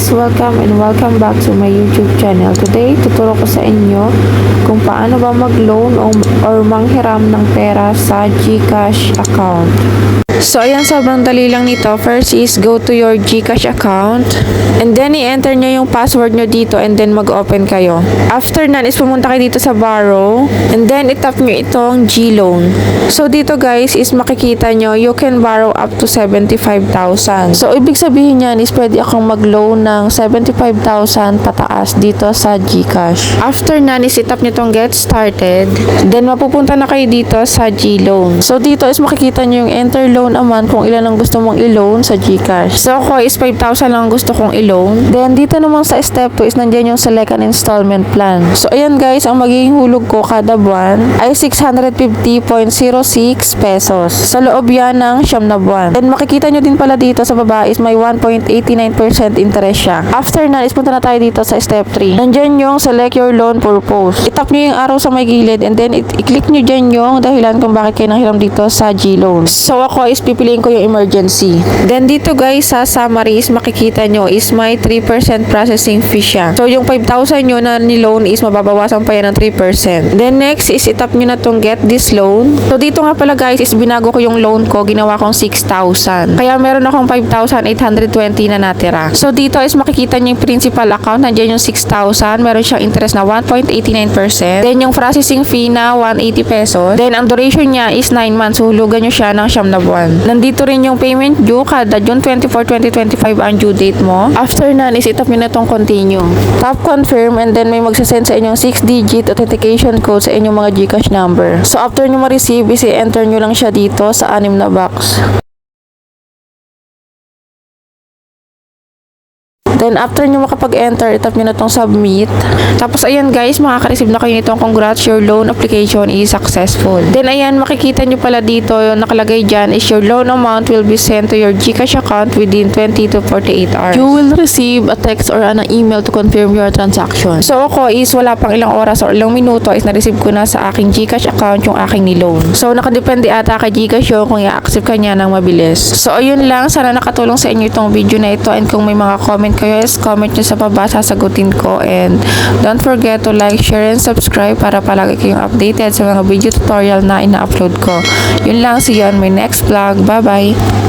guys! Welcome and welcome back to my YouTube channel. Today, tuturo ko sa inyo kung paano ba mag-loan or manghiram ng pera sa GCash account. So, ayan, sobrang dali lang nito. First is go to your GCash account and then i-enter nyo yung password nyo dito and then mag-open kayo. After nan is pumunta kayo dito sa borrow and then itap nyo itong G-loan. So, dito guys is makikita nyo you can borrow up to 75,000. So, ibig sabihin yan is pwede akong mag-loan ng 75,000 pataas dito sa GCash. After nan is itap nyo itong get started. Then, mapupunta na kayo dito sa G-loan. So, dito is makikita nyo yung enter loan amount kung ilan ang gusto mong i-loan sa GCash. So, ako is 5,000 lang gusto kong i-loan. Then, dito naman sa step 2 is nandiyan yung select an installment plan. So, ayan guys, ang magiging hulog ko kada buwan ay 650.06 pesos. Sa loob yan ng 9 na buwan. Then, makikita nyo din pala dito sa baba is may 1.89% interest siya. After na, is punta na tayo dito sa step 3. Nandiyan yung select your loan purpose. Itap nyo yung arrow sa may gilid and then i-click nyo dyan yung dahilan kung bakit kayo nanghiram dito sa G-loan. So, ako is pipiliin ko yung emergency. Then dito guys sa summary is makikita nyo is may 3% processing fee siya. So yung 5,000 nyo na ni-loan is mababawasan pa yan ng 3%. Then next is itap nyo na tong get this loan. So dito nga pala guys is binago ko yung loan ko, ginawa kong 6,000. Kaya meron akong 5,820 na natira. So dito is makikita nyo yung principal account, nandiyan yung 6,000, meron siyang interest na 1.89%. Then yung processing fee na 180 pesos. Then ang duration niya is 9 months. Hulugan nyo siya ng 9 na buwan. Nandito rin yung payment due kada June 24, 2025 ang due date mo. After nan is itap nyo na itong continue. Tap confirm and then may magsasend sa inyong 6-digit authentication code sa inyong mga GCash number. So after nyo ma-receive is i-enter nyo lang siya dito sa 6 na box. Then, after nyo makapag-enter, itap nyo na itong submit. Tapos, ayan guys, makaka-receive na kayo nitong congrats, your loan application is successful. Then, ayan, makikita nyo pala dito, yung nakalagay dyan is your loan amount will be sent to your GCash account within 20 to 48 hours. You will receive a text or an email to confirm your transaction. So, ako is wala pang ilang oras or ilang minuto is na-receive ko na sa aking GCash account yung aking ni-loan. So, nakadepende ata kay GCash yun kung i-accept ka niya ng mabilis. So, ayun lang. Sana nakatulong sa inyo itong video na ito and kung may mga comment kayo, comment nyo sa baba, sasagutin ko. And don't forget to like, share, and subscribe para palagi kayong updated sa mga video tutorial na ina-upload ko. Yun lang, see you on my next vlog. Bye bye!